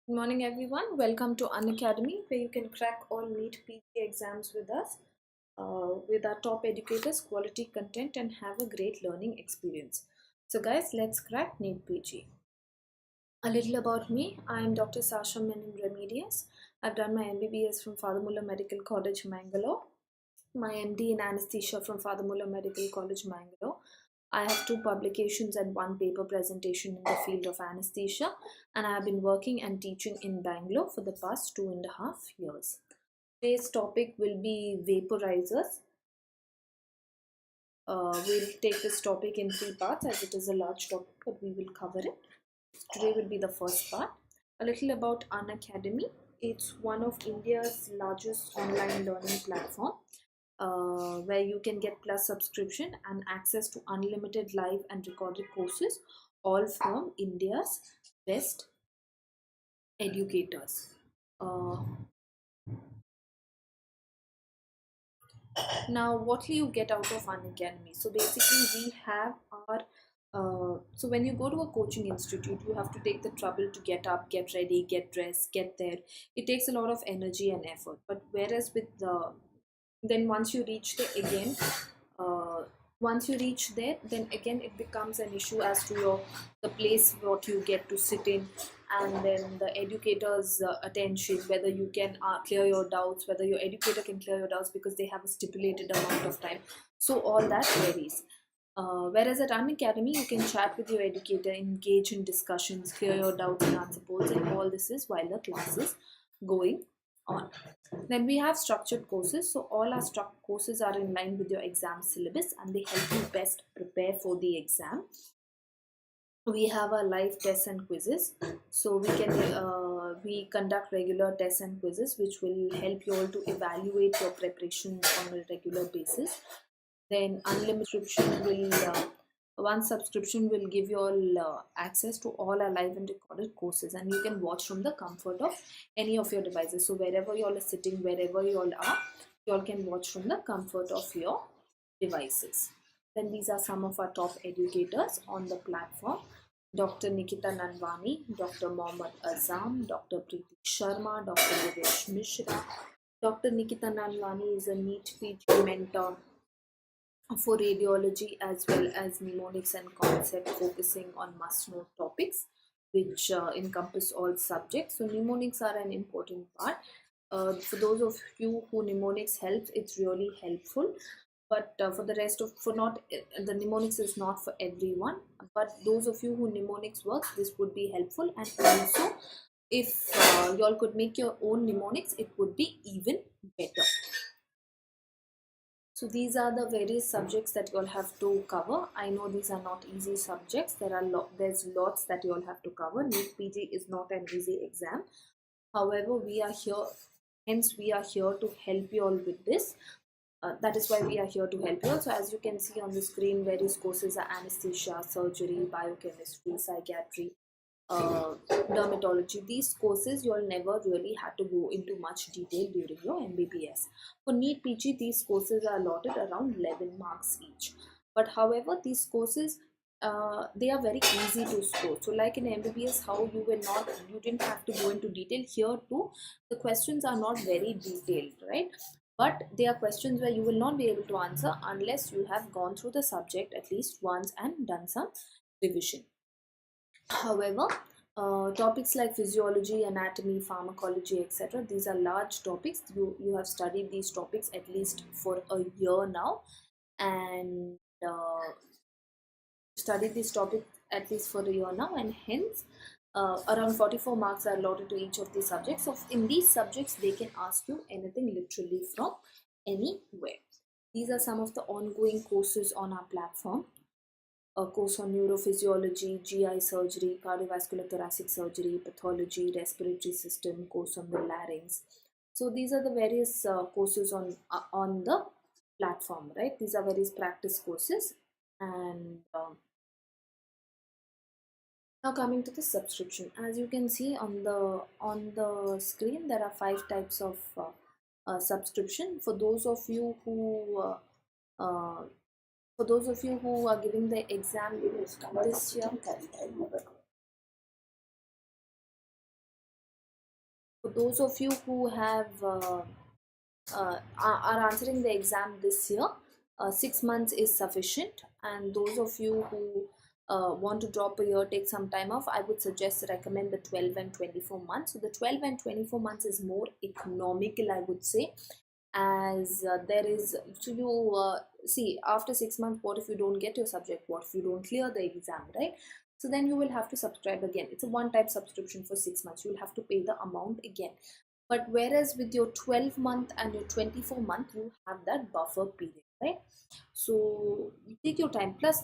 Good morning, everyone. Welcome to Unacademy, where you can crack all NEET PG exams with us, with our top educators, quality content, and have a great learning experience. So, guys, let's crack NEET PG. A little about me. I am Dr. Sasha Menon Remedius. I've done my MBBS from Father Muller Medical College, Mangalore, my MD in Anesthesia from Father Muller Medical College, Mangalore. I have two publications and one paper presentation in the field of anesthesia, and I have been working and teaching in Bangalore for the past 2.5 years. Today's topic will be vaporizers. We'll take this topic in three parts as it is a large topic, but we will cover it. Today will be the first part. A little about Unacademy. It's one of India's largest online learning platform where you can get plus subscription and access to unlimited live and recorded courses, all from India's best educators. Uh, Now, what do you get out of Unacademy? So basically, we have our so when you go to a coaching institute, you have to take the trouble to get up, get ready, get dressed, get there. It takes a lot of energy and effort. But whereas with the then once you reach there again, uh, once you reach there, then again it becomes an issue as to your the place what you get to sit in, and then the educator's attention, whether you can clear your doubts, whether your educator can clear your doubts because they have a stipulated amount of time. So all that varies. Whereas at Unacademy, you can chat with your educator, engage in discussions, clear your doubts and answer polls, and all this is while the class is going on. Then we have structured courses. So all our courses are in line with your exam syllabus and they help you best prepare for the exam. We have our live tests and quizzes, so we conduct regular tests and quizzes which will help you all to evaluate your preparation on a regular basis. Then unlimited subscription will one subscription will give you all access to all our live and recorded courses, and you can watch from the comfort of any of your devices. So wherever you all are sitting, wherever you all are, you all can watch from the comfort of your devices. Then these are some of our top educators on the platform: Dr. Nikita Nanvani, Dr. Mohammad Azam, Dr. Preeti Sharma, Dr. Divesh Mishra. Dr. Nikita Nanvani is a NEET PG mentor for radiology as well as mnemonics and concept, focusing on must-know topics which encompass all subjects. So mnemonics are an important part. For those of you who mnemonics helps, it's really helpful. But for the rest of, for not the mnemonics is not for everyone. But those of you who mnemonics works, this would be helpful. And also, if you all could make your own mnemonics, it would be even better. So these are the various subjects that you all have to cover. I know these are not easy subjects. There's lots that you all have to cover. NEET PG is not an easy exam. However, we are here, hence we are here to help you all with this. That is why we are here to help you all. So as you can see on the screen, various courses are anesthesia, surgery, biochemistry, psychiatry, dermatology. These courses you all never really had to go into much detail during your MBBS. For NEET PG, these courses are allotted around 11 marks each. But however, these courses they are very easy to score. So like in MBBS, how you didn't have to go into detail. Here too, the questions are not very detailed, right? But they are questions where you will not be able to answer unless you have gone through the subject at least once and done some revision. However, topics like physiology, anatomy, pharmacology, etc., these are large topics. You have studied these topics at least for a year now, and studied this topic at least for a year now, and hence around 44 marks are allotted to each of these subjects. So in these subjects, they can ask you anything literally from anywhere. These are some of the ongoing courses on our platform: a course on neurophysiology, GI surgery, cardiovascular thoracic surgery, pathology, respiratory system, course on the larynx. So these are the various courses on the platform, right? These are various practice courses. And now coming to the subscription, as you can see on the screen, there are 5 types of subscription. For those of you who are giving the exam this year, For those of you who have are answering the exam this year, 6 months is sufficient. And those of you who want to drop a year, take some time off, I would recommend the 12 and 24 months. So the 12 and 24 months is more economical, I would say, as there is, so you see, after 6 months, what if you don't get your subject, what if you don't clear the exam, right? So then you will have to subscribe again. It's a one time subscription for 6 months. You will have to pay the amount again. But whereas with your 12-month and your 24-month, you have that buffer period, right? So you take your time. Plus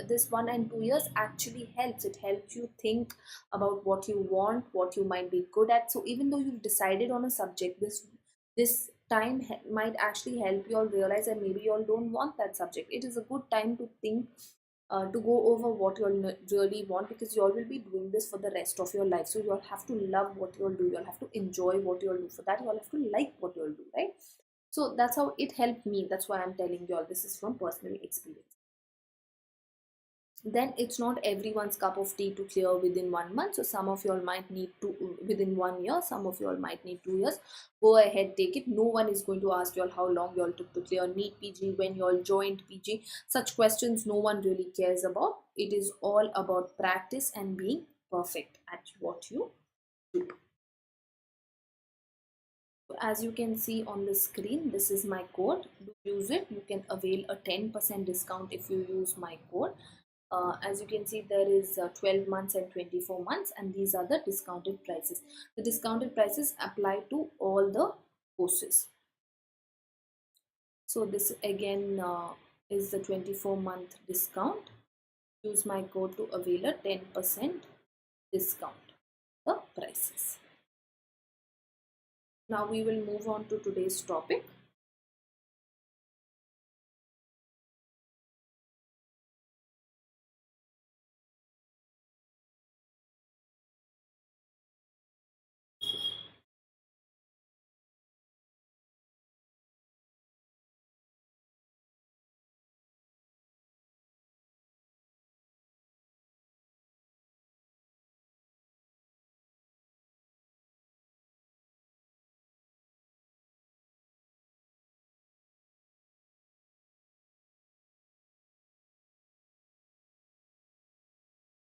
this 1 and 2 years actually helps. It helps you think about what you want, what you might be good at. So even though you've decided on a subject, this time might actually help you all realize that maybe you all don't want that subject. It is a good time to think, to go over what you all really want, because you all will be doing this for the rest of your life. So you all have to love what you all do. You all have to enjoy what you all do. For that, you all have to like what you all do, right? So that's how it helped me. That's why I'm telling you all. This is from personal experience. Then it's not everyone's cup of tea to clear within 1 month. So some of you all might need to within 1 year, some of you all might need 2 years. Go ahead, take it. No one is going to ask you all how long you all took to clear NEET PG, when you all joined PG. Such questions no one really cares about. It is all about practice and being perfect at what you do. As you can see on the screen, this is my code. Do use it. You can avail a 10% discount if you use my code. As you can see, there is 12 months and 24 months, and these are the discounted prices. The discounted prices apply to all the courses. So this again is the 24-month discount. Use my code to avail a 10% discount the prices. Now we will move on to today's topic.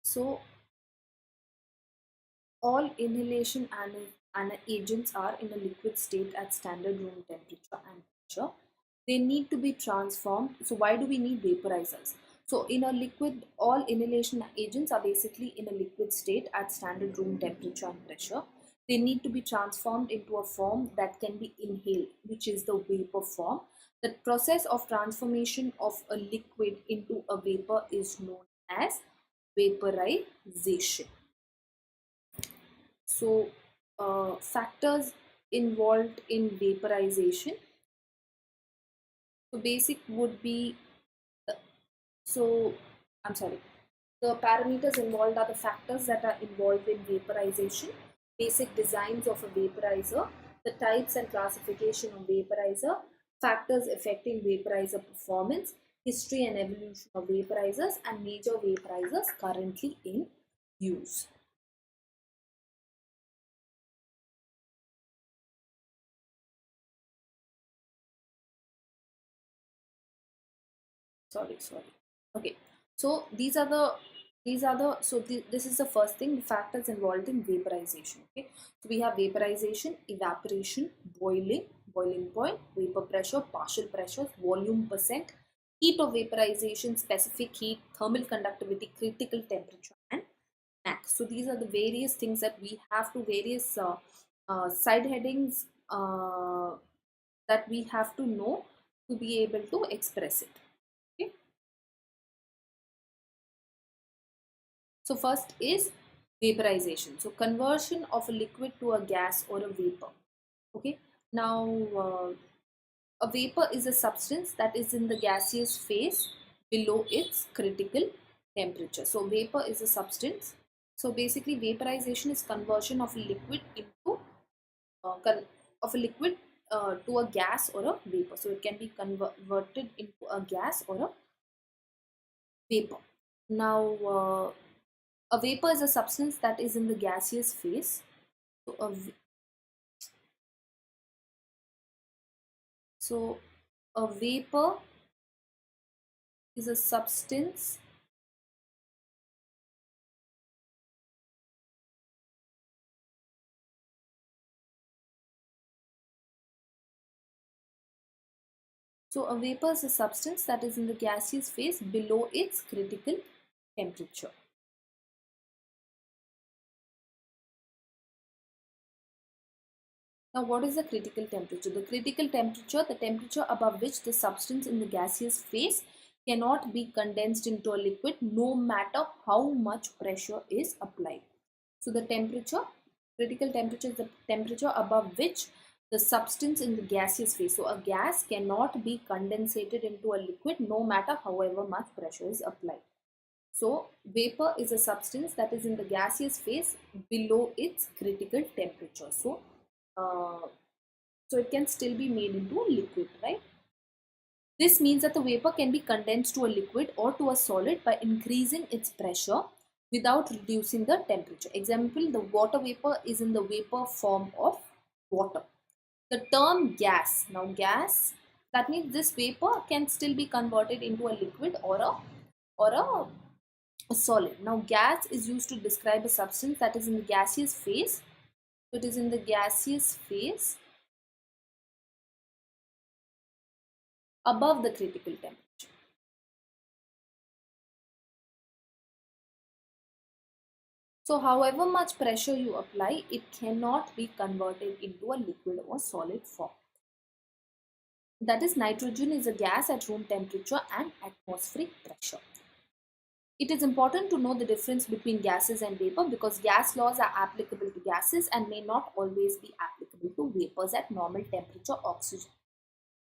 So all inhalation agents are in a liquid state at standard room temperature and pressure. They need to be transformed. So why do we need vaporizers? So in a liquid, all inhalation agents are basically in a liquid state at standard room temperature and pressure. They need to be transformed into a form that can be inhaled, which is the vapor form. The process of transformation of a liquid into a vapor is known as vaporization. So, factors involved in vaporization. So, basic would be, so I'm sorry, the parameters involved are the factors that are involved in vaporization, basic designs of a vaporizer, the types and classification of vaporizer, factors affecting vaporizer performance, history and evolution of vaporizers, and major vaporizers currently in use. Sorry. Okay, so this is the first thing, the factors involved in vaporization. Okay, so we have vaporization, evaporation, boiling point, vapor pressure, partial pressure, volume percent, heat of vaporization, specific heat, thermal conductivity, critical temperature, and max. So these are the various things that we have to, various side headings that we have to know to be able to express it. Okay. So first is vaporization. So conversion of a liquid to a gas or a vapor. Okay. Now a vapor is a substance that is in the gaseous phase below its critical temperature. So vapor is a substance. So basically vaporization is conversion of a liquid into of a liquid to a gas or a vapor. So it can be converted into a gas or a vapor. Now a vapor is a substance that is in the gaseous phase. So So a vapor is a substance So a vapor is a substance that is in the gaseous phase below its critical temperature. Now what is the critical temperature? The critical temperature, the temperature above which the substance in the gaseous phase cannot be condensed into a liquid no matter how much pressure is applied. So the temperature, critical temperature is the temperature above which the substance in the gaseous phase. So a gas cannot be condensated into a liquid no matter however much pressure is applied. So vapor is a substance that is in the gaseous phase below its critical temperature. Uh, so it can still be made into a liquid, right? This means that the vapor can be condensed to a liquid or to a solid by increasing its pressure without reducing the temperature. Example, the water vapor is in the vapor form of water. The term gas, now gas, that means this vapor can still be converted into a liquid or a solid. Now gas is used to describe a substance that is in the gaseous phase. So it is in the gaseous phase above the critical temperature. So however much pressure you apply, it cannot be converted into a liquid or solid form. That is, nitrogen is a gas at room temperature and atmospheric pressure. It is important to know the difference between gases and vapor because gas laws are applicable to gases and may not always be applicable to vapors at normal temperature oxygen.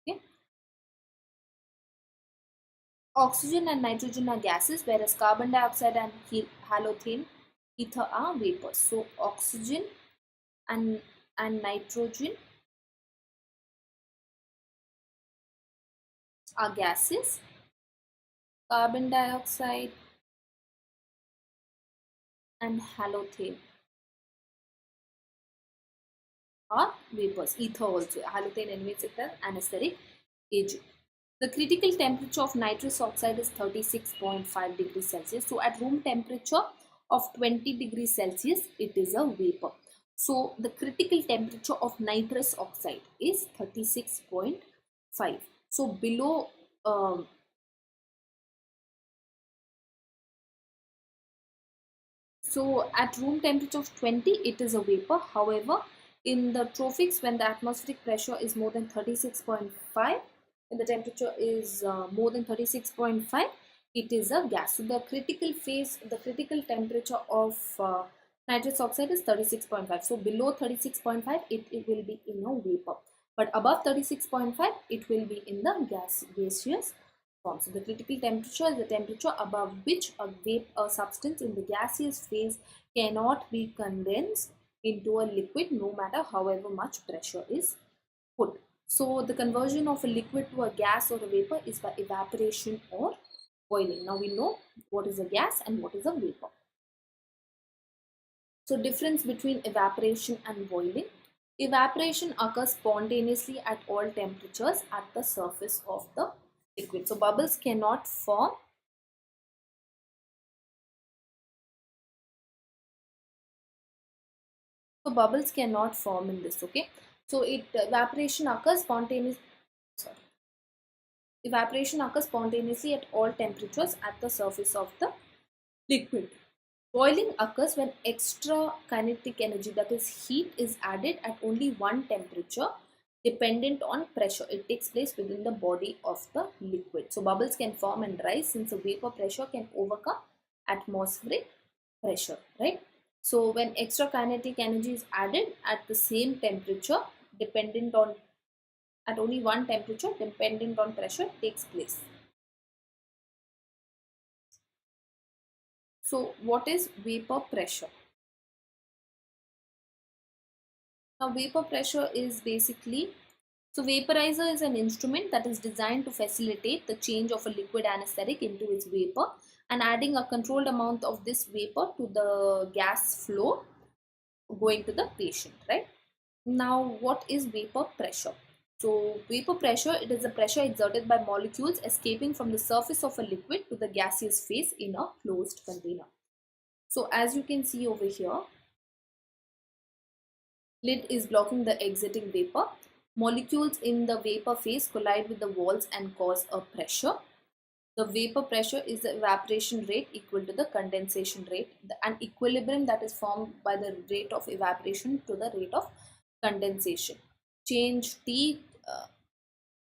Okay? Oxygen and nitrogen are gases, whereas carbon dioxide and halothane ether are vapors. So oxygen and, and nitrogen are gases. Carbon dioxide and halothane are vapors. Ether also. Halothane anyways is an anesthetic agent. The critical temperature of nitrous oxide is 36.5 degrees Celsius. So at room temperature of 20 degrees Celsius, it is a vapor. So the critical temperature of nitrous oxide is 36.5. So below So at room temperature of 20, it is a vapor. However, in the trophics, when the atmospheric pressure is more than 36.5, when the temperature is more than 36.5, it is a gas. So the critical phase, the critical temperature of nitrous oxide is 36.5. So below 36.5, it will be in a vapor. But above 36.5, it will be in the gaseous form. So the critical temperature is the temperature above which a substance in the gaseous phase cannot be condensed into a liquid no matter however much pressure is put. So the conversion of a liquid to a gas or a vapor is by evaporation or boiling. Now we know what is a gas and what is a vapor. So difference between evaporation and boiling. Evaporation occurs spontaneously at all temperatures at the surface of the liquid. So bubbles cannot form. So bubbles cannot form in this, okay? So evaporation occurs spontaneously. Sorry. Evaporation occurs spontaneously at all temperatures at the surface of the liquid. Boiling occurs when extra kinetic energy, that is heat, is added at only one temperature dependent on pressure. It takes place within the body of the liquid. So bubbles can form and rise since the vapor pressure can overcome atmospheric pressure, right? So when extra kinetic energy is added at the same temperature dependent on at only one temperature dependent on pressure takes place. So what is vapor pressure? Now vapor pressure is basically, so vaporizer is an instrument that is designed to facilitate the change of a liquid anesthetic into its vapor and adding a controlled amount of this vapor to the gas flow going to the patient, right? Now what is vapor pressure? So vapor pressure, it is the pressure exerted by molecules escaping from the surface of a liquid to the gaseous phase in a closed container. So as you can see over here, lid is blocking the exiting vapor. Molecules in the vapor phase collide with the walls and cause a pressure. The vapor pressure is the evaporation rate equal to the condensation rate, an equilibrium that is formed by the rate of evaporation to the rate of condensation. Change T,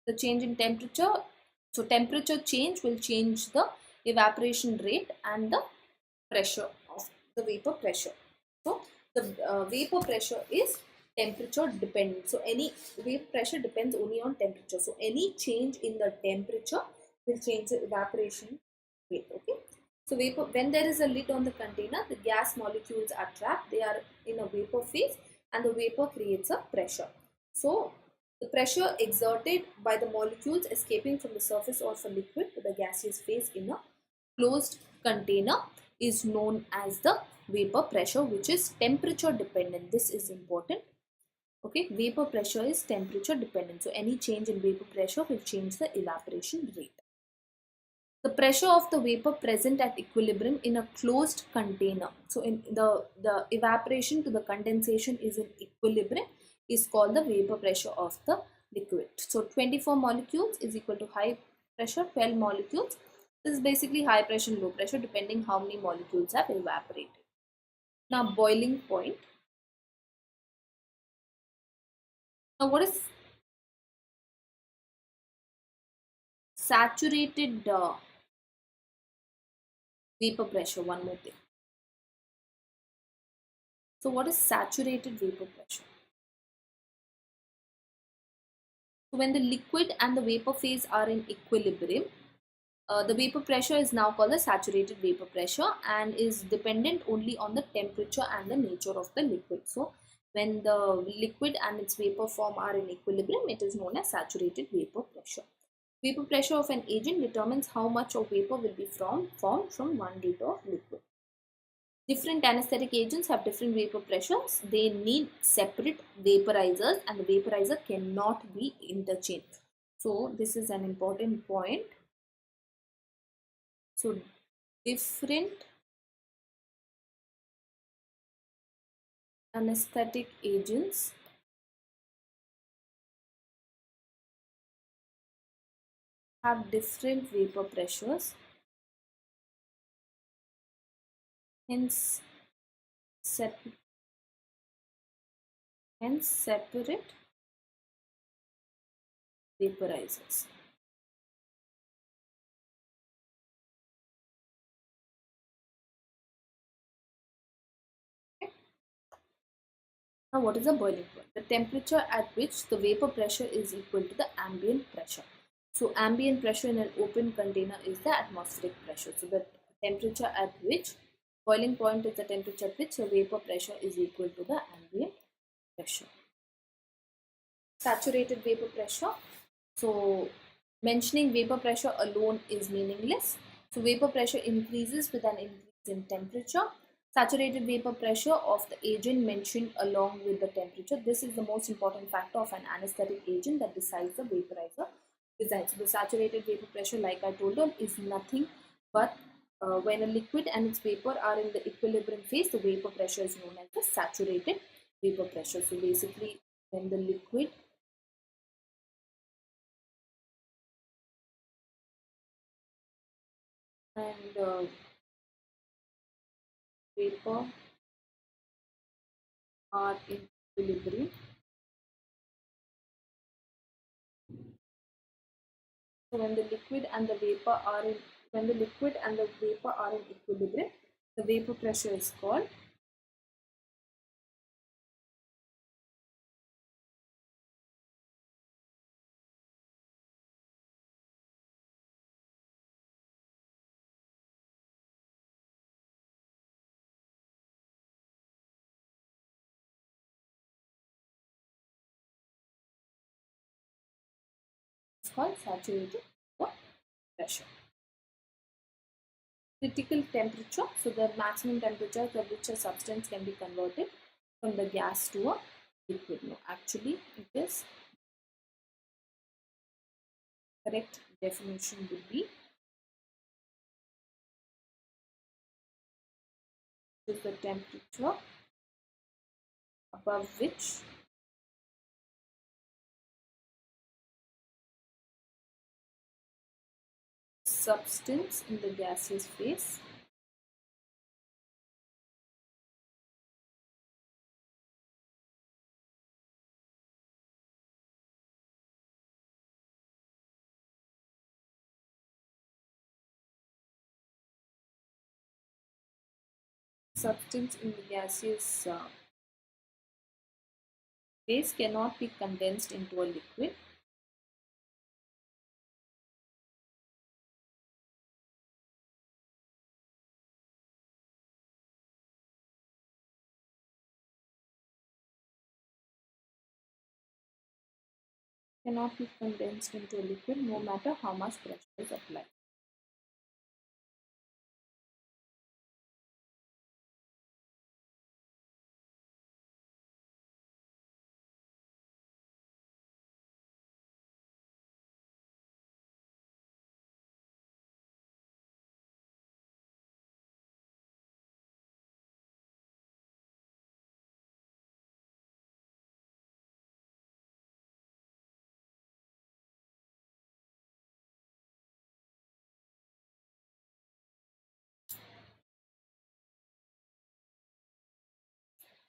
the change in temperature. So temperature change will change the evaporation rate and the pressure of the vapor pressure. So the vapor pressure is temperature dependent. So any vapor pressure depends only on temperature. So any change in the temperature will change the evaporation rate. Okay. So vapor, when there is a lid on the container, the gas molecules are trapped. They are in a vapor phase, and the vapor creates a pressure. So the pressure exerted by the molecules escaping from the surface of a liquid to the gaseous phase in a closed container is known as the vapor pressure, which is temperature dependent. This is important. Okay, vapor pressure is temperature dependent. So any change in vapor pressure will change the evaporation rate. The pressure of the vapor present at equilibrium in a closed container. So in the evaporation to the condensation is in equilibrium is called the vapor pressure of the liquid. So 24 molecules is equal to high pressure, 12 molecules. This is basically high pressure and low pressure depending how many molecules have evaporated. Now boiling point. Now what is saturated vapor pressure? One more thing. So what is saturated vapor pressure? So when the liquid and the vapor phase are in equilibrium, the vapor pressure is now called the saturated vapor pressure and is dependent only on the temperature and the nature of the liquid. So when the liquid and its vapor form are in equilibrium, it is known as saturated vapor pressure. Vapor pressure of an agent determines how much of vapor will be formed from 1 liter of liquid. Different anesthetic agents have different vapor pressures. They need separate vaporizers and the vaporizer cannot be interchanged. So this is an important point. So different anesthetic agents have different vapor pressures. Hence, separate vaporizers. Now, what is the boiling point? The temperature at which the vapor pressure is equal to the ambient pressure. So, ambient pressure in an open container is the atmospheric pressure. So, the temperature at which boiling point is the temperature at which the vapor pressure is equal to the ambient pressure. Saturated vapor pressure. So, mentioning vapor pressure alone is meaningless. So, vapor pressure increases with an increase in temperature. Saturated vapor pressure of the agent mentioned along with the temperature. This is the most important factor of an anesthetic agent that decides the vaporizer design. So, the saturated vapor pressure, like I told you, is nothing but when a liquid and its vapor are in the equilibrium phase, the vapor pressure is known as the saturated vapor pressure. So, basically, when the liquid and vapor are in equilibrium. So when the liquid and the vapor are in equilibrium, the vapor pressure is called saturated vapor pressure. Critical temperature, so the maximum temperature at which a substance can be converted from the gas to a liquid. No, actually it is correct definition would be is the temperature above which substance in the gaseous phase in the gaseous phase cannot be condensed into a liquid no matter how much pressure is applied.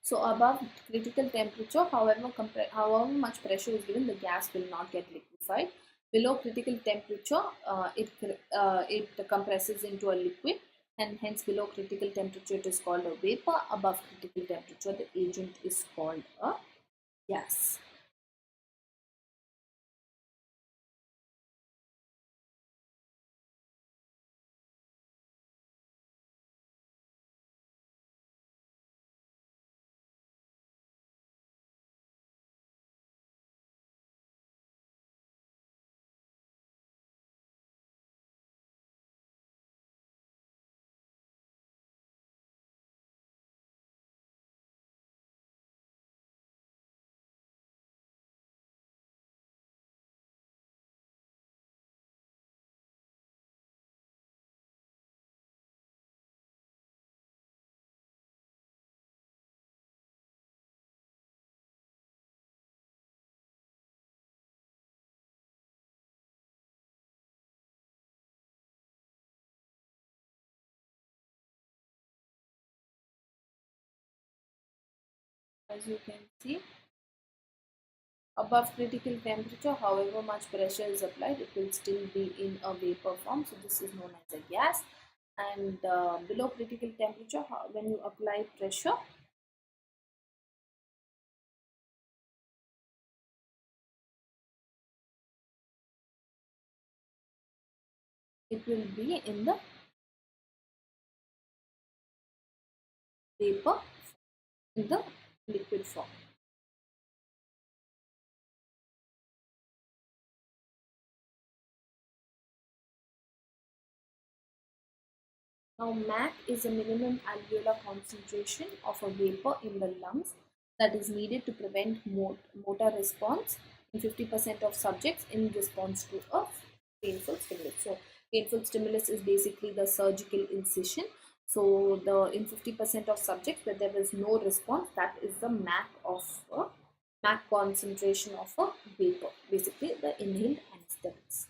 So above critical temperature, however much pressure is given, the gas will not get liquefied. Below critical temperature, it compresses into a liquid, and hence below critical temperature it is called a vapor. Above critical temperature, the agent is called a gas. As you can see, above critical temperature, however much pressure is applied, it will still be in a vapor form. So this is known as a gas. And below critical temperature, when you apply pressure, it will be in the vapor, in the liquid form. Now, MAC is a minimum alveolar concentration of a vapor in the lungs that is needed to prevent motor response in 50% of subjects in response to a painful stimulus. So, painful stimulus is basically the surgical incision. So, in 50% of subjects where there is no response, that is the MAC concentration of a vapor, basically the inhaled anesthetics.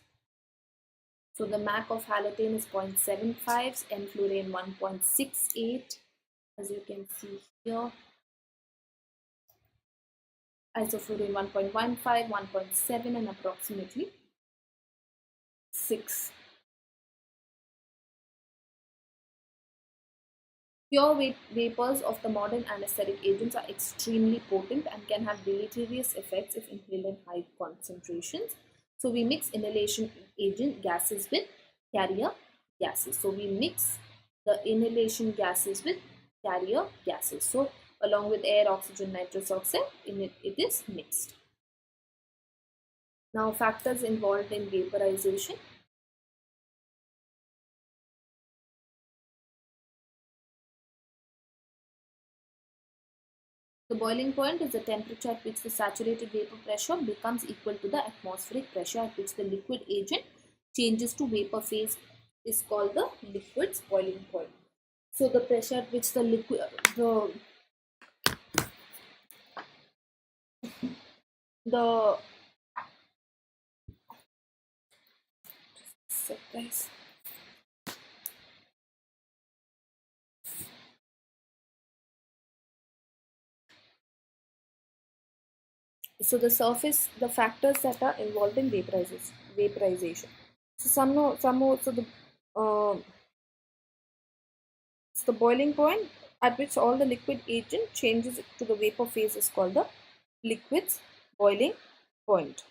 So the MAC of halothane is 0.75, enflurane 1.68, as you can see here. Isoflurane 1.15, 1.7, and approximately 6. Pure vapors of the modern anesthetic agents are extremely potent and can have deleterious effects if inhaled in high concentrations. So we mix inhalation agent gases with carrier gases. So we mix the inhalation gases with carrier gases. So along with air, oxygen, nitrous oxide, it is mixed. Now factors involved in vaporization. The boiling point is the temperature at which the saturated vapor pressure becomes equal to the atmospheric pressure at which the liquid agent changes to vapor phase is called the liquid's boiling point. So the pressure at which the liquid, the guys. So the factors that are involved in vaporization. So the boiling point at which all the liquid agent changes to the vapor phase is called the liquid's boiling point.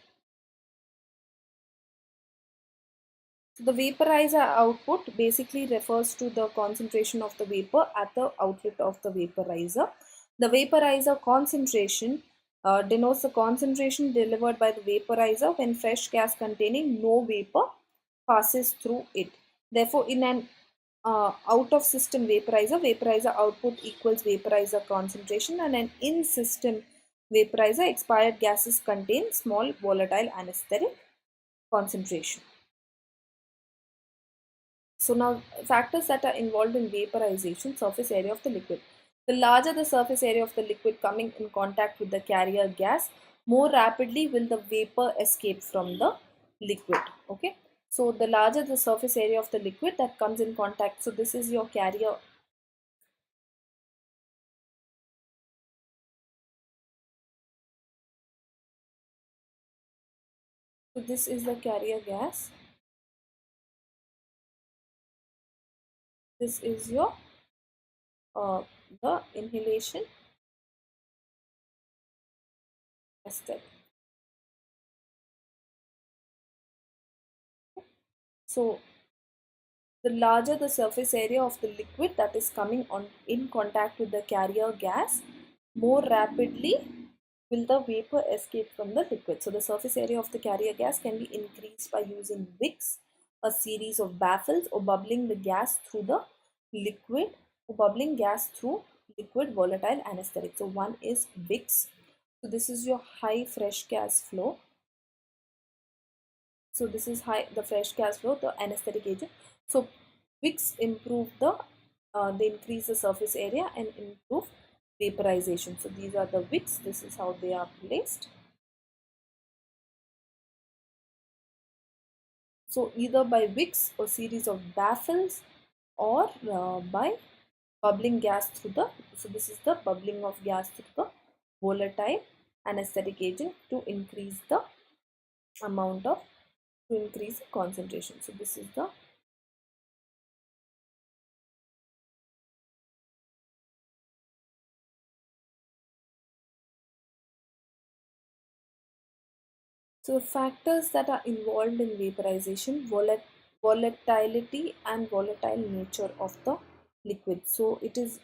So the vaporizer output basically refers to the concentration of the vapor at the outlet of the vaporizer. The vaporizer concentration denotes the concentration delivered by the vaporizer when fresh gas containing no vapor passes through it. Therefore, in an out of system vaporizer, vaporizer output equals vaporizer concentration, and an in system vaporizer, expired gases contain small volatile anesthetic concentration. So now factors that are involved in vaporization: surface area of the liquid. The larger the surface area of the liquid coming in contact with the carrier gas, more rapidly will the vapor escape from the liquid. Okay. So the larger the surface area of the liquid that comes in contact. So this is your carrier. So this is the carrier gas. This is your the inhalation step. So the larger the surface area of the liquid that is coming on in contact with the carrier gas, more rapidly will the vapor escape from the liquid. So the surface area of the carrier gas can be increased by using wicks, a series of baffles, or bubbling the gas through the liquid, or bubbling gas through liquid volatile anesthetic. So one is wicks. So this is your high fresh gas flow. So this is the fresh gas flow, the anesthetic agent. So wicks improve they increase the surface area and improve vaporization. So these are the wicks. This is how they are placed. So either by wicks or series of baffles, or by bubbling gas through so this is the bubbling of gas through the volatile anesthetic agent to increase the amount of, to increase the concentration. So this is the So factors that are involved in vaporization: volatility and volatile nature of the liquid. So it is,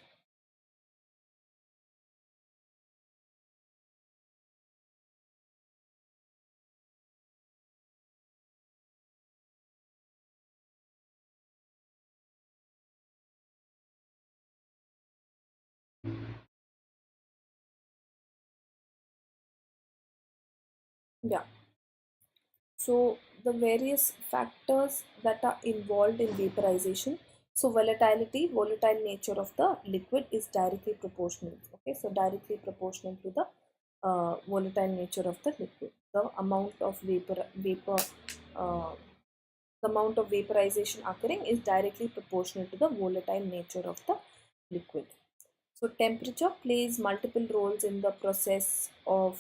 yeah. So the various factors that are involved in vaporization. So volatile nature of the liquid is directly proportional. Okay, so directly proportional to the volatile nature of the liquid. The amount of uh, the amount of vaporization occurring is directly proportional to the volatile nature of the liquid. So temperature plays multiple roles in the process of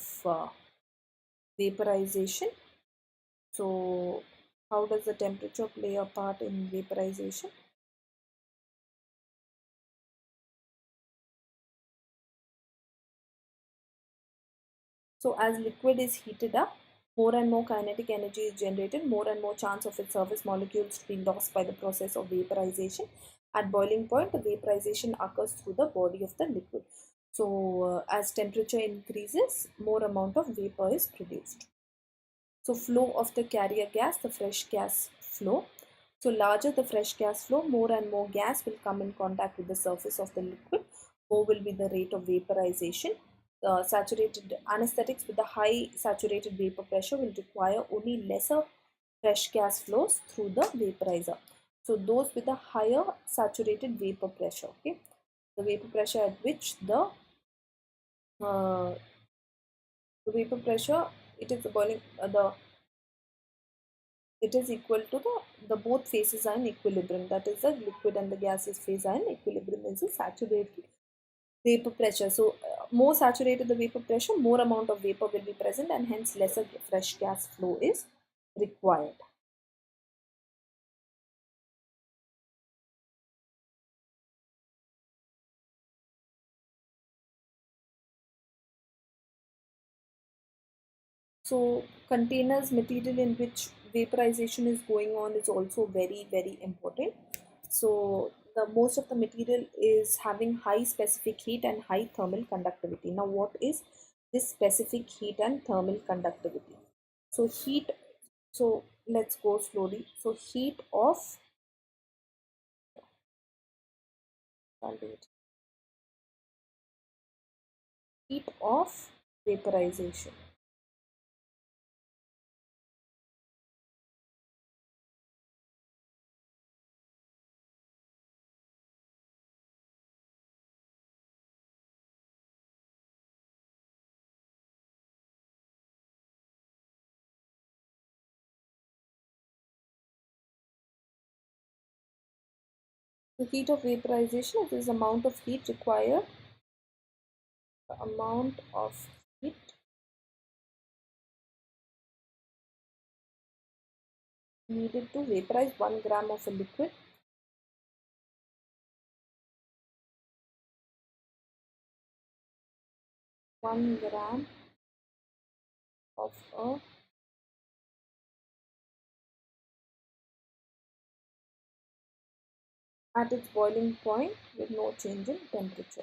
vaporization. So how does the temperature play a part in vaporization? So as liquid is heated up, more and more kinetic energy is generated, more and more chance of its surface molecules to be lost by the process of vaporization. At boiling point, the vaporization occurs through the body of the liquid. So as temperature increases, more amount of vapor is produced. So flow of the carrier gas, the fresh gas flow. So larger the fresh gas flow, more and more gas will come in contact with the surface of the liquid, more will be the rate of vaporization. saturated anesthetics with the high saturated vapor pressure will require only lesser fresh gas flows through the vaporizer. So those with a higher saturated vapor pressure, okay, the vapor pressure at which uh, the vapor pressure, it is the boiling the it is equal to the both phases are in equilibrium. That is, the liquid and the gaseous phase are in equilibrium is the saturated vapor pressure. So more saturated the vapor pressure, more amount of vapor will be present, and hence lesser fresh gas flow is required. So containers, material in which vaporization is going on is also very important. So the most of the material is having high specific heat and high thermal conductivity. Now what is this specific heat and thermal conductivity? So heat, so let's go slowly. So I'll do it. Heat of vaporization. The heat of vaporization is the amount of heat required, the amount of heat needed to vaporize 1 gram of a liquid, 1 gram of a at its boiling point with no change in temperature.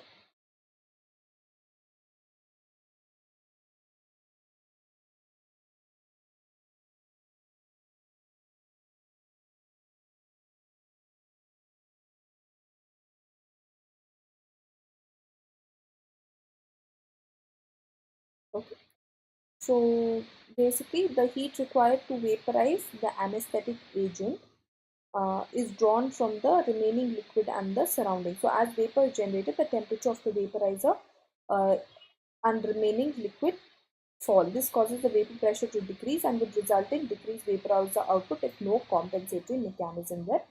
Okay. So basically the heat required to vaporize the anesthetic agent is drawn from the remaining liquid and the surrounding. So as vapor is generated, the temperature of the vaporizer uh, and remaining liquid fall. This causes the vapor pressure to decrease and would result in decreased vaporizer output if no compensatory mechanism were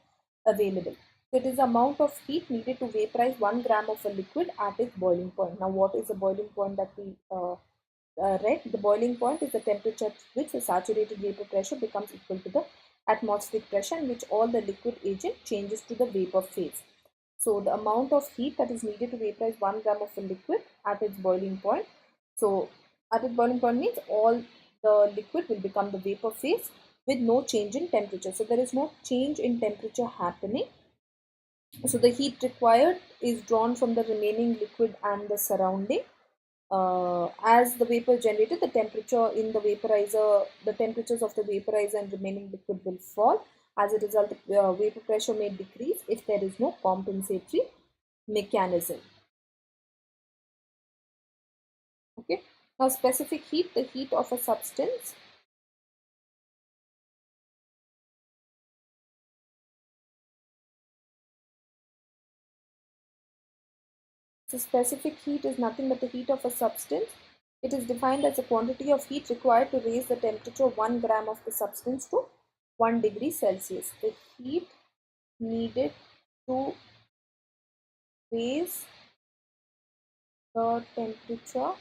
available. So it is the amount of heat needed to vaporize 1 gram of a liquid at its boiling point. Now what is the boiling point that we read? The boiling point is the temperature at which the saturated vapor pressure becomes equal to the atmospheric pressure in which all the liquid agent changes to the vapor phase. So the amount of heat that is needed to vaporize 1 gram of a liquid at its boiling point. So at its boiling point means all the liquid will become the vapor phase with no change in temperature. So there is no change in temperature happening. So the heat required is drawn from the remaining liquid and the surrounding. As the vapor generated, the temperature in the vaporizer, the temperatures of the vaporizer and remaining liquid will fall. As a result, vapor pressure may decrease if there is no compensatory mechanism. Okay. Now, specific heat, the heat of a substance. So, specific heat is nothing but the heat of a substance. It is defined as the quantity of heat required to raise the temperature of 1 gram of the substance to 1 degree Celsius. The heat needed to raise the temperature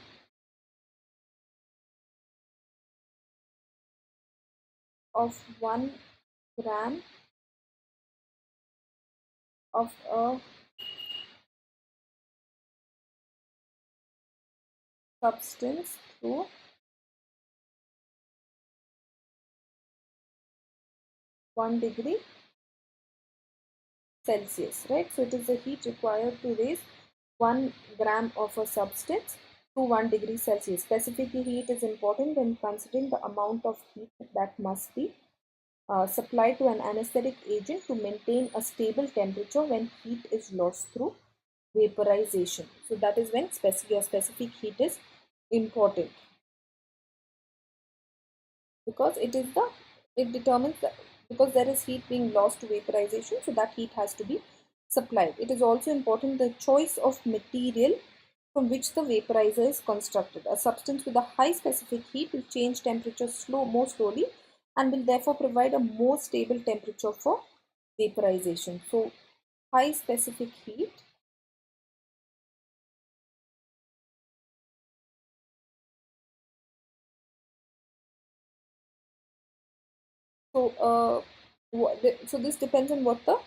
of 1 gram of a substance to 1 degree Celsius, right? So it is the heat required to raise 1 gram of a substance to 1 degree Celsius. Specific heat is important when considering the amount of heat that must be supplied to an anesthetic agent to maintain a stable temperature when heat is lost through vaporization. So that is when your specific heat is important because it determines that because there is heat being lost to vaporization, so that heat has to be supplied. It is also important the choice of material from which the vaporizer is constructed. A substance with a high specific heat will change temperature more slowly and will therefore provide a more stable temperature for vaporization. So high specific heat. So so this depends on what the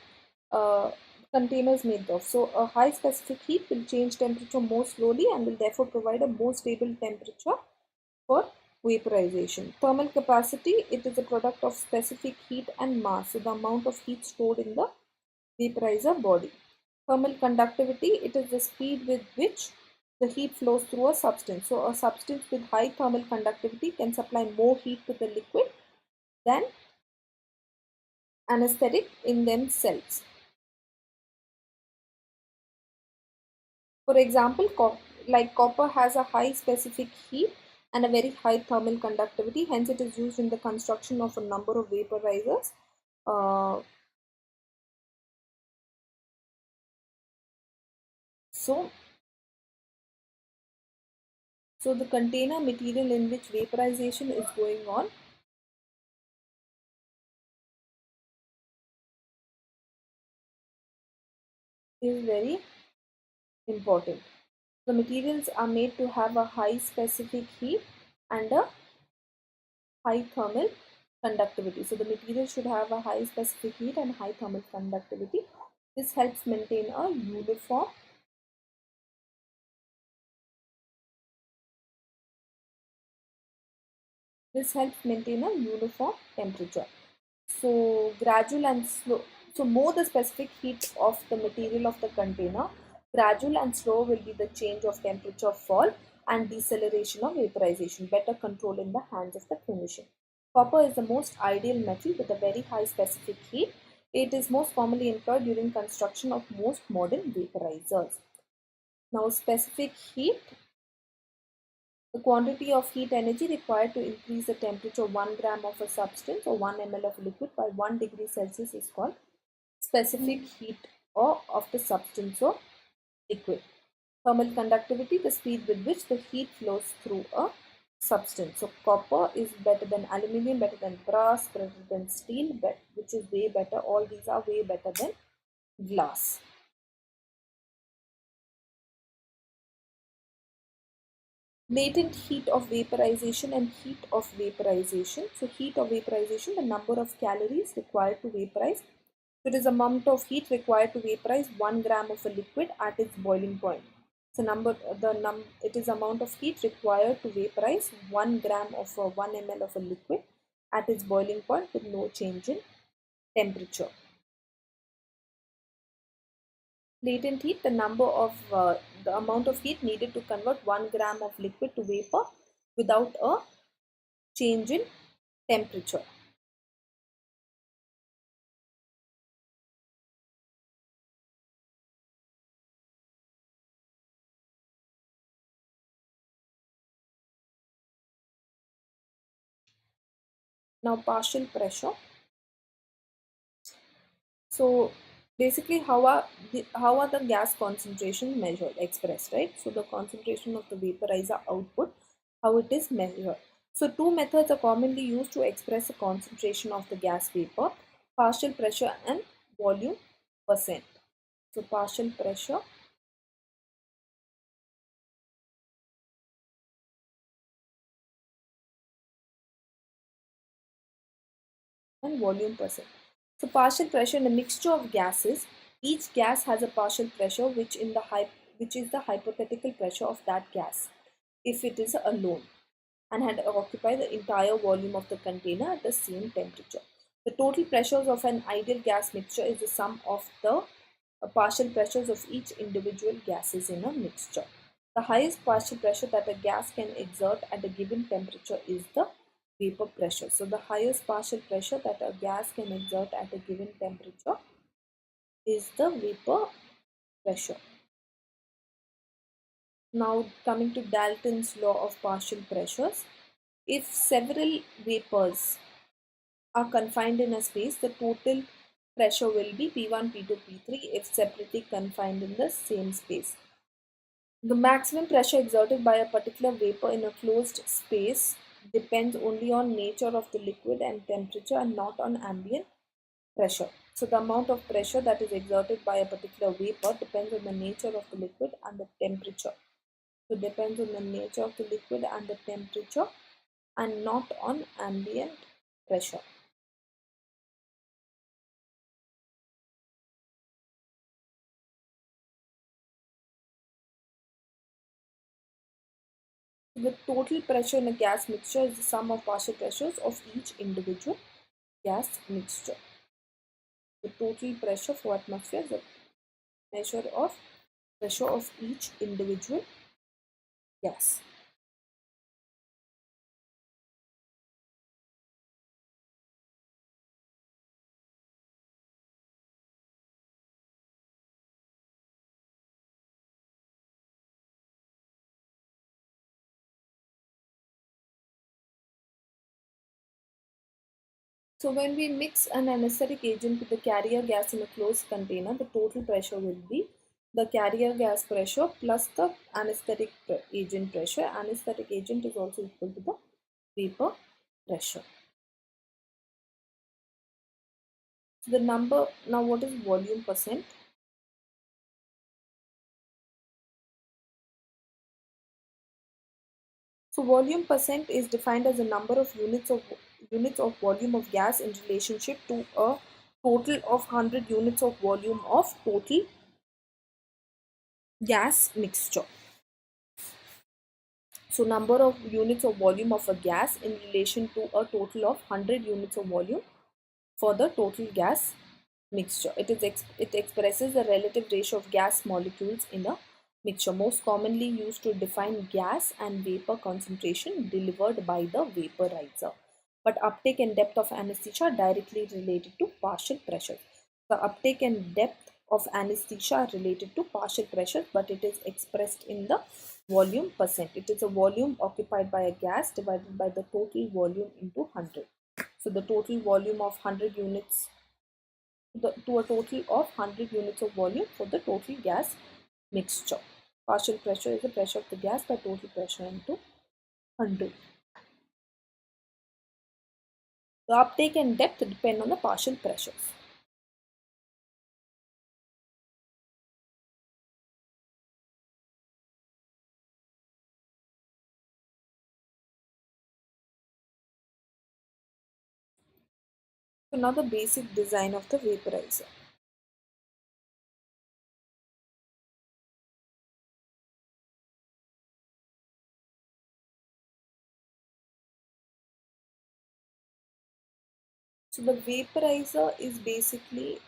uh, container is made of. So a high specific heat will change temperature more slowly and will therefore provide a more stable temperature for vaporization. Thermal capacity, it is a product of specific heat and mass. So the amount of heat stored in the vaporizer body. Thermal conductivity, it is the speed with which the heat flows through a substance. So a substance with high thermal conductivity can supply more heat to the liquid than anesthetic in themselves. For example, like copper has a high specific heat and a very high thermal conductivity, hence it is used in the construction of a number of vaporizers. Uh, so, so the container material in which vaporization is going on is very important. The materials are made to have a high specific heat and a high thermal conductivity. So the material should have a high specific heat and high thermal conductivity. This helps maintain a uniform This helps maintain a uniform temperature. So gradual and slow. So more the specific heat of the material of the container, gradual and slow will be the change of temperature fall and deceleration of vaporization, better control in the hands of the clinician. Copper is the most ideal metal with a very high specific heat. It is most commonly employed during construction of most modern vaporizers. Now specific heat, the quantity of heat energy required to increase the temperature 1 gram of a substance or 1 ml of liquid by 1 degree Celsius is called specific heat or of the substance or liquid. Thermal conductivity, the speed with which the heat flows through a substance. So copper is better than aluminium, better than brass, better than steel, which is way better. All these are way better than glass. Latent heat of vaporization and heat of vaporization. So heat of vaporization, the number of calories required to vaporize. So it is amount of heat required to vaporize 1 gram of a liquid at its boiling point. So it is amount of heat required to vaporize 1 gram of a 1 ml of a liquid at its boiling point with no change in temperature. Latent heat, the amount of heat needed to convert 1 gram of liquid to vapor without a change in temperature. Now partial pressure. So basically how are the gas concentration measured, expressed, right? So the concentration of the vaporizer output, how it is measured. So two methods are commonly used to express the concentration of the gas vapor: partial pressure and volume percent. So partial pressure and volume percent. So partial pressure in a mixture of gases, each gas has a partial pressure which is the hypothetical pressure of that gas if it is alone and had occupied the entire volume of the container at the same temperature. The total pressures of an ideal gas mixture is the sum of the partial pressures of each individual gases in a mixture. The highest partial pressure that a gas can exert at a given temperature is the vapor pressure. So the highest partial pressure that a gas can exert at a given temperature is the vapor pressure. Now coming to Dalton's law of partial pressures. If several vapors are confined in a space, the total pressure will be P1, P2, P3 if separately confined in the same space. The maximum pressure exerted by a particular vapor in a closed space depends only on nature of the liquid and temperature and not on ambient pressure. So the amount of pressure that is exerted by a particular vapor depends on the nature of the liquid and the temperature. So it depends on the nature of the liquid and the temperature and not on ambient pressure. The total pressure in a gas mixture is the sum of partial pressures of each individual gas mixture. The total pressure for atmosphere is a measure of pressure of each individual gas. So when we mix an anesthetic agent with the carrier gas in a closed container, the total pressure will be the carrier gas pressure plus the anesthetic agent pressure. Anesthetic agent is also equal to the vapor pressure. So the number, now what is volume percent? So volume percent is defined as the number of units of volume of gas in relationship to a total of 100 units of volume of total gas mixture. So number of units of volume of a gas in relation to a total of 100 units of volume for the total gas mixture. It expresses the relative ratio of gas molecules in a mixture, most commonly used to define gas and vapor concentration delivered by the vaporizer. But uptake and depth of anesthesia are directly related to partial pressure. The uptake and depth of anesthesia are related to partial pressure, but it is expressed in the volume percent. It is a volume occupied by a gas divided by the total volume into 100. So the total volume of 100 units to a total of 100 units of volume for the total gas mixture. Partial pressure is the pressure of the gas by total pressure into 100. The uptake and depth depend on the partial pressures. So now the basic design of the vaporizer. So the vaporizer is basically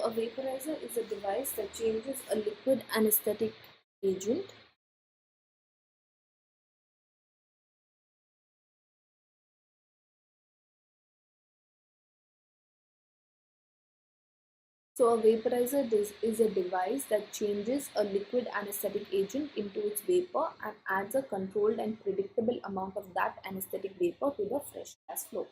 a vaporizer is a device that changes a liquid anesthetic agent So a vaporizer is a device that changes a liquid anesthetic agent into its vapor and adds a controlled and predictable amount of that anesthetic vapor to the fresh gas flow.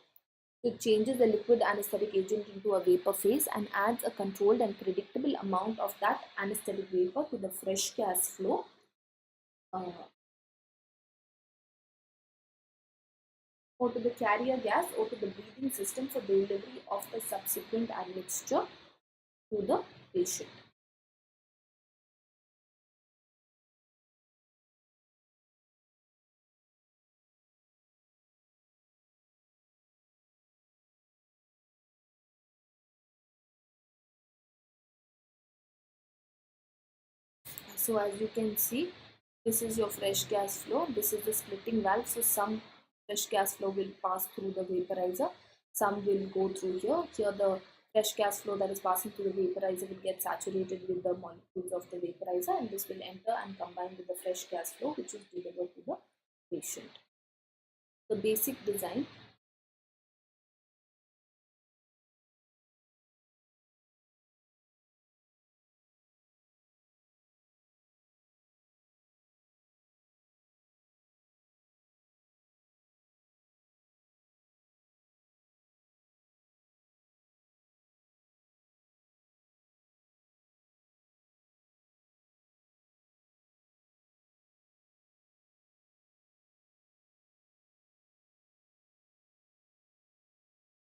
So it changes the liquid anesthetic agent into a vapor phase and adds a controlled and predictable amount of that anesthetic vapor to the fresh gas flow uh, or to the carrier gas or to the breathing system for delivery of the subsequent admixture to the patient. So as you can see, this is your fresh gas flow. This is the splitting valve. So some fresh gas flow will pass through the vaporizer. Some will go through here. Here the fresh gas flow that is passing through the vaporizer will get saturated with the molecules of the vaporizer, and this will enter and combine with the fresh gas flow which is delivered to the patient. The basic design.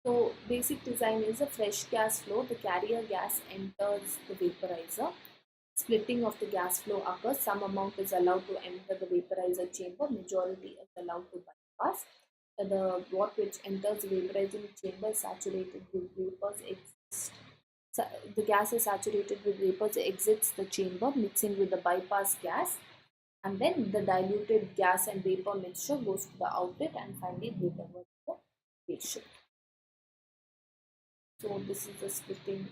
So basic design is a fresh gas flow. The carrier gas enters the vaporizer. Splitting of the gas flow occurs. Some amount is allowed to enter the vaporizer chamber. Majority is allowed to bypass. The what which enters the vaporizing chamber is saturated with vapors. The gas is saturated with vapors, exits the chamber, mixing with the bypass gas, and then the diluted gas and vapor mixture goes to the outlet and finally returned to the patient. So this is the splitting.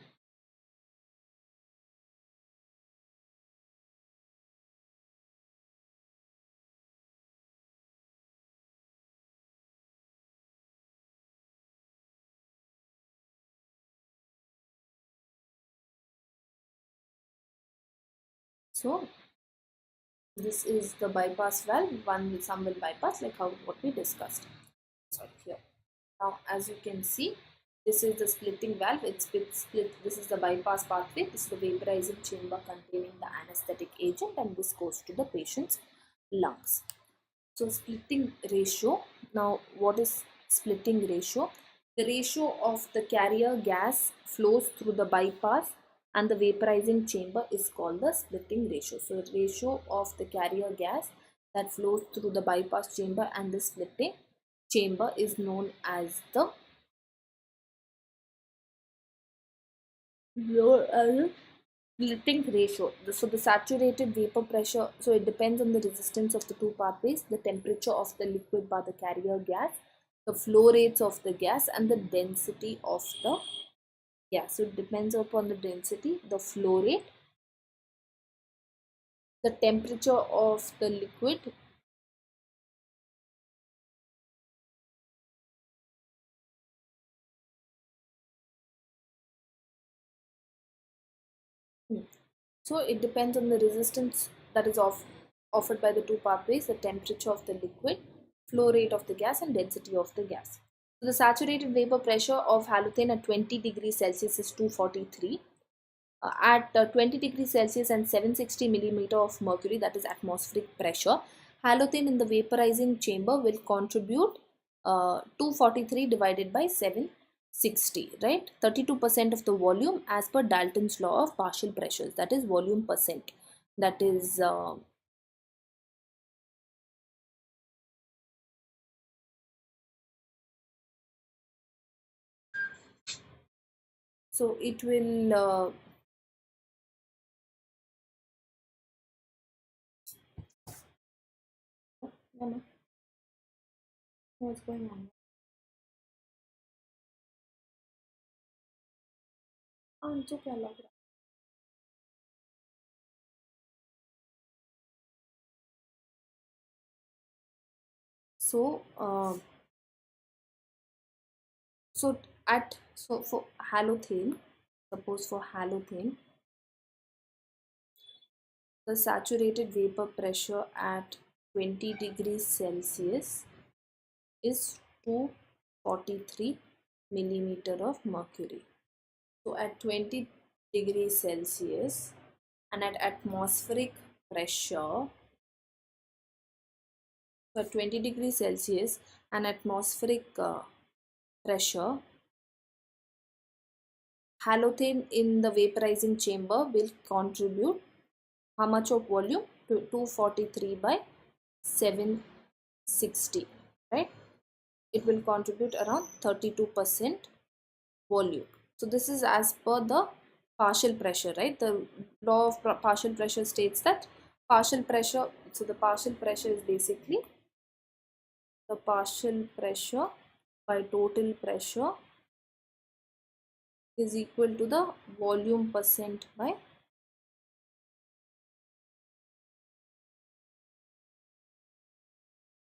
So this is the bypass valve. Some will bypass, like how what we discussed. Sorry, here. Now, as you can see, this is the splitting valve. It's split. This is the bypass pathway. This is the vaporizing chamber containing the anesthetic agent, and this goes to the patient's lungs. So splitting ratio. Now, what is splitting ratio? The ratio of the carrier gas flows through the bypass and the vaporizing chamber is called the splitting ratio. So ratio of the carrier gas that flows through the bypass chamber and the splitting chamber is known as the splitting ratio. So the saturated vapor pressure, so it depends on the resistance of the two pathways, the temperature of the liquid by the carrier gas, the flow rates of the gas, and the density of the gas. So it depends upon the density, the flow rate, the temperature of the liquid. So it depends on the resistance that is offered by the two pathways, the temperature of the liquid, flow rate of the gas, and density of the gas. So the saturated vapor pressure of halothane at 20 degrees Celsius is 243. At 20 degrees Celsius and 760 millimeter of mercury, that is atmospheric pressure, halothane in the vaporizing chamber will contribute 243 divided by 760, right? 32% of the volume as per Dalton's law of partial pressures, that is volume percent. That is so it will what's going on? तो क्या लग रहा है? So so for halothane, suppose for halothane, the saturated vapor pressure at 20 degrees Celsius is 243 millimeter of mercury. So at 20 degrees Celsius and at atmospheric pressure, so at 20 degrees Celsius and atmospheric pressure, halothane in the vaporizing chamber will contribute how much of volume? To 243 by 760, right? It will contribute around 32% volume. So this is as per the partial pressure, right? The law of partial pressure states that partial pressure, so the partial pressure is basically the partial pressure by total pressure is equal to the volume percent by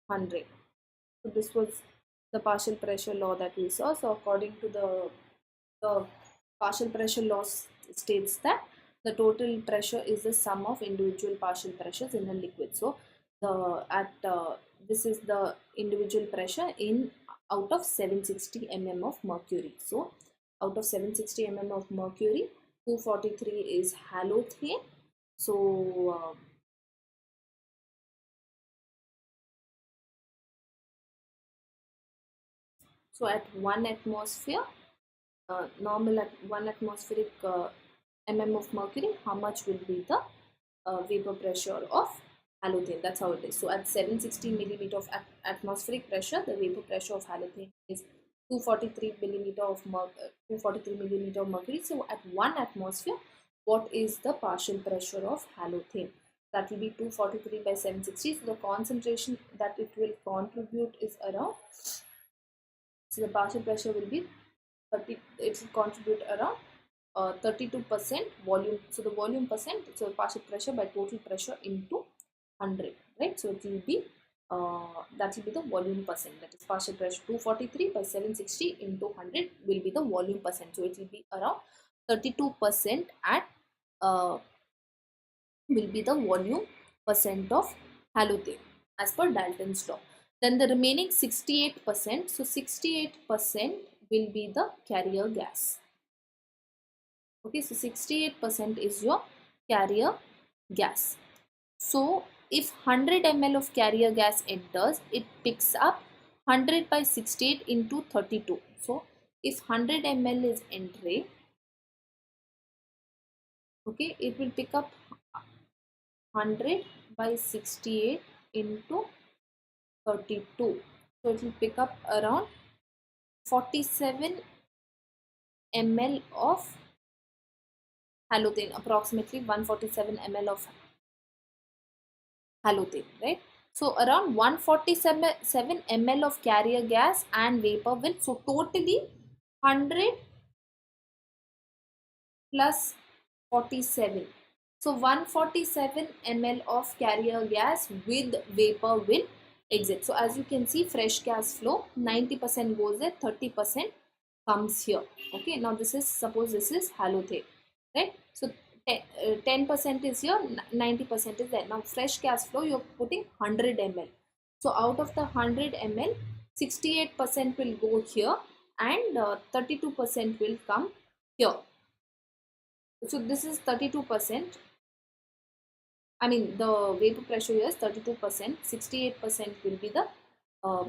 100. So this was the partial pressure law that we saw. So according to the partial pressure law states that the total pressure is the sum of individual partial pressures in a liquid. So the at this is the individual pressure in out of 760 mm of mercury. So out of 760 mm of mercury, 243 is halothane. So so at 1 atmosphere, normal at 1 atmospheric mm of mercury, how much will be the vapor pressure of halothane? That's how it is. So at 760 millimeter of atmospheric pressure, the vapor pressure of halothane is 243 millimeter of 243 millimeter of mercury. So at 1 atmosphere, what is the partial pressure of halothane? That will be 243 by 760. So the concentration that it will contribute is around, so the partial pressure will be 30, it will contribute around 32% volume. So the volume percent, so partial pressure by total pressure into 100, right? So it will be that will be the volume percent, that is partial pressure 243 by 760 into 100 will be the volume percent. So it will be around 32% at will be the volume percent of halothane as per Dalton's law. Then the remaining 68%, so 68% will be the carrier gas. Okay, so 68% is your carrier gas. So if 100 ml of carrier gas enters, it picks up 100 by 68 into 32. So if 100 ml is entering, okay, it will pick up 100 by 68 into 32. So it will pick up around 47 ml of halothane, approximately 147 ml of halothane, right? So around 147 ml of carrier gas and vapor will, so totally 100 plus 47. So 147 ml of carrier gas with vapor will exit. So as you can see, fresh gas flow 90% goes there, 30% comes here. Okay, now this is, suppose this is halothane, right? So 10% is here, 90% is there. Now fresh gas flow, you're putting 100 ml. So out of the 100 ml, 68% will go here and 32% will come here. So this is 32%. I mean, the vapor pressure here is 32%. 68% will be the uh,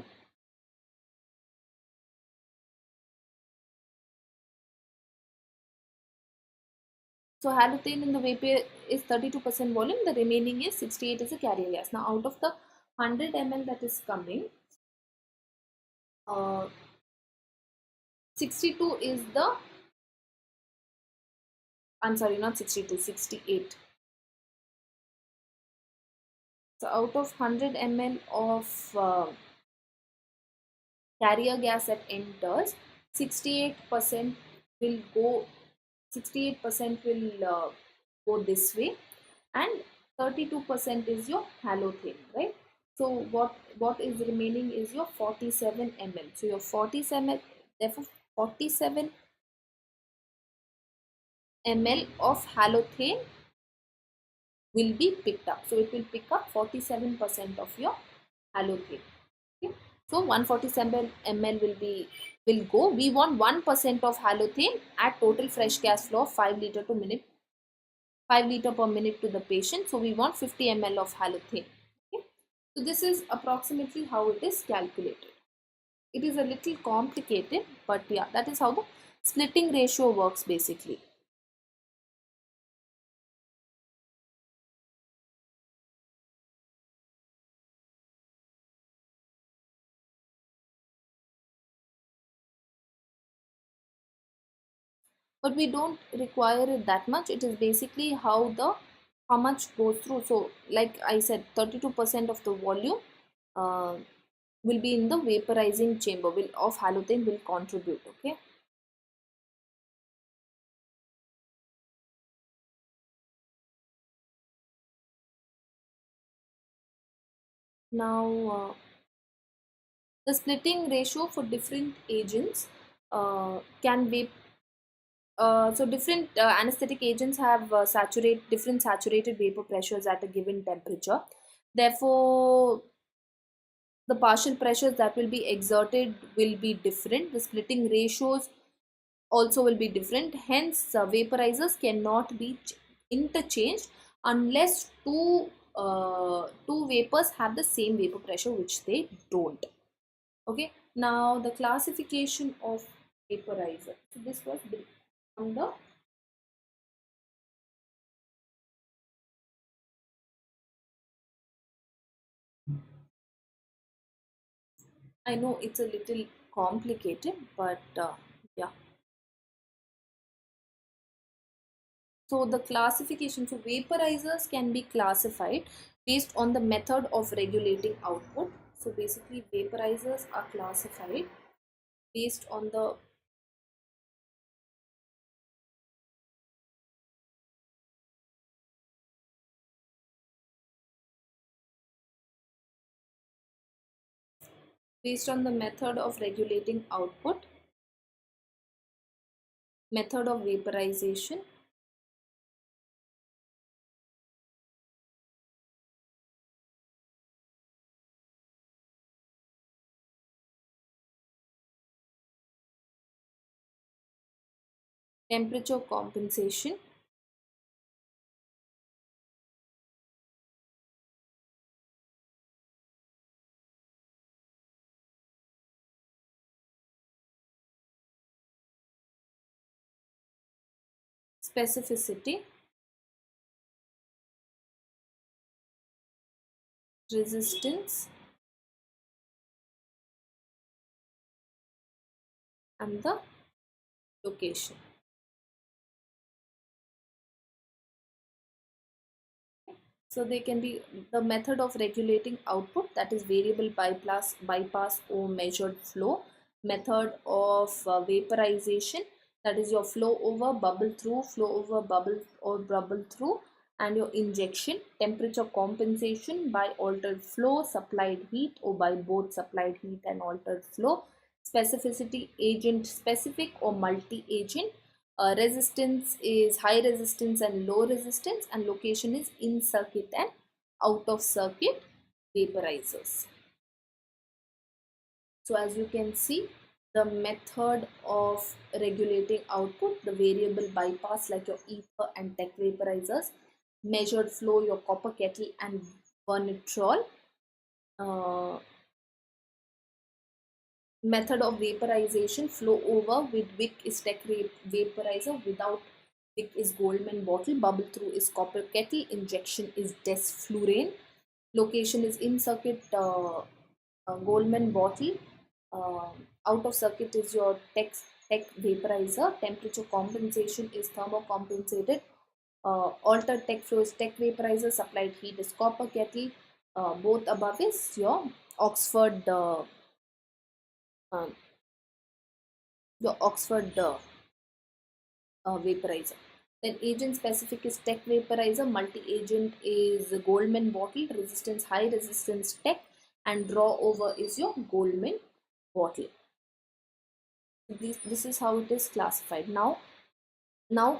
so halothane in the vapor is 32% volume. The remaining is 68 is a carrier gas. Now out of the 100 ml that is coming, uh, 62 is the, I'm sorry, not 62, 68. So out of 100 ml of carrier gas that enters, 68% will go, 68% will go this way, and 32% is your halothane, right? So what is remaining is your 47 ml. So your 47, therefore 47 ml of halothane will be picked up. So it will pick up 47% of your halothane. Okay. So 147 ml will go. We want 1% of halothane at total fresh gas flow of 5 liter to minute, 5 liter per minute to the patient. So we want 50 ml of halothane. Okay. So this is approximately how it is calculated. It is a little complicated, but yeah, that is how the splitting ratio works basically. But we don't require it that much. It is basically how much goes through. So like I said, 32% of the volume uh, will be in the vaporizing chamber will of halothane will contribute. Okay, now The splitting ratio for different agents can be so different anesthetic agents have different saturated vapor pressures at a given temperature. Therefore, the partial pressures that will be exerted will be different. The splitting ratios also will be different. Hence, vaporizers cannot be interchanged unless two vapors have the same vapor pressure, which they don't. Okay. Now the classification of vaporizer. So this was on the I know it's a little complicated, but yeah. So the classification for vaporizers can be classified based on the method of regulating output. So basically, vaporizers are classified based on the method of regulating output, method of vaporization, temperature compensation, specificity, resistance, and the location. So they can be the method of regulating output, that is variable bypass or measured flow, method of vaporization, that is your flow over, bubble through, flow over, bubble or bubble through, and your injection, temperature compensation by altered flow, supplied heat, or by both supplied heat and altered flow, specificity, agent specific or multi-agent, resistance is high resistance and low resistance, and location is in circuit and out of circuit vaporizers. So as you can see, the method of regulating output, the variable bypass like your ether and tech vaporizers, measured flow your copper kettle and vernitrol, uh, method of vaporization, flow over with wick is tech vaporizer, without wick is Goldman bottle, bubble through is copper kettle, injection is desflurane, location is in circuit Goldman bottle, out of circuit is your tech vaporizer, temperature compensation is thermocompensated, altered tech flow is tech vaporizer, supplied heat is copper kettle, both above is your Oxford um, vaporizer. Then agent specific is tech vaporizer, multi-agent is Goldman bottle, resistance high resistance tech, and draw over is your Goldman bottle. This is how it is classified. Now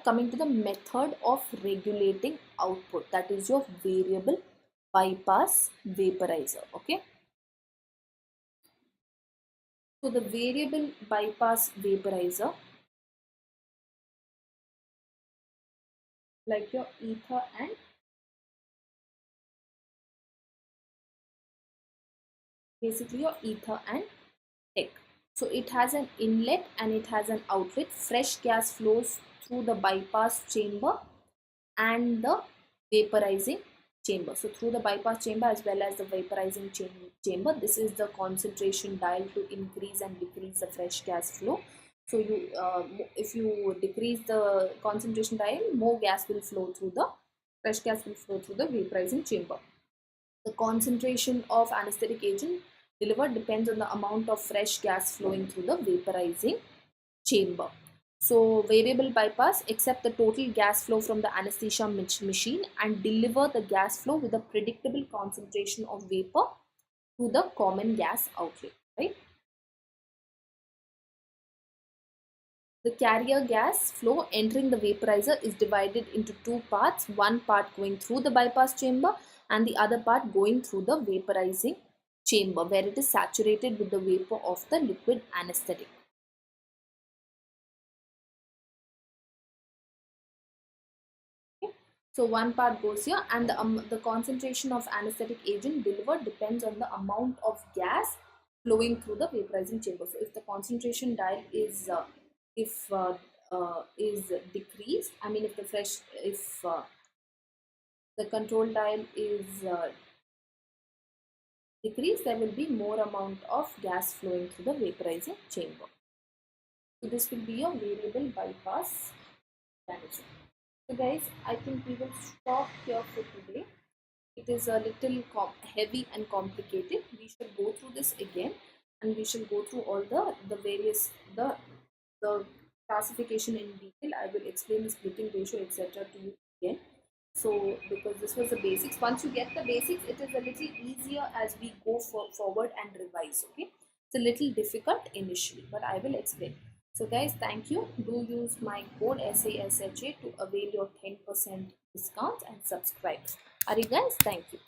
coming to the method of regulating output, that is your variable bypass vaporizer. Okay. So the variable bypass vaporizer, like your ether and basically your ether and tech. So it has an inlet and it has an outlet. Fresh gas flows through the bypass chamber and the vaporizing chamber. So through the bypass chamber as well as the vaporizing chamber, this is the concentration dial to increase and decrease the fresh gas flow. So if you decrease the concentration dial, more gas will flow through the fresh gas will flow through the vaporizing chamber. The concentration of anesthetic agent delivered depends on the amount of fresh gas flowing through the vaporizing chamber. So variable bypass accept the total gas flow from the anesthesia machine and deliver the gas flow with a predictable concentration of vapor to the common gas outlet. right? The carrier gas flow entering the vaporizer is divided into two parts, one part going through the bypass chamber and the other part going through the vaporizing chamber where it is saturated with the vapor of the liquid anesthetic. Okay. So one part goes here and the concentration of anesthetic agent delivered depends on the amount of gas flowing through the vaporizing chamber. So if the concentration dial if is decreased, I mean if the control dial is decreased, there will be more amount of gas flowing through the vaporizing chamber. So this will be your variable bypass mechanism. So guys, I think we will stop here for today. It is a little heavy and complicated. We shall go through this again, and we shall go through all the various the classification in detail. I will explain the splitting ratio, etc. to you again. So because this was the basics, once you get the basics, it is a little easier as we go forward and revise. Okay, it's a little difficult initially, but I will explain. So guys, thank you. Do use my code SASHA to avail your 10% discount and subscribe. Are you guys? Thank you.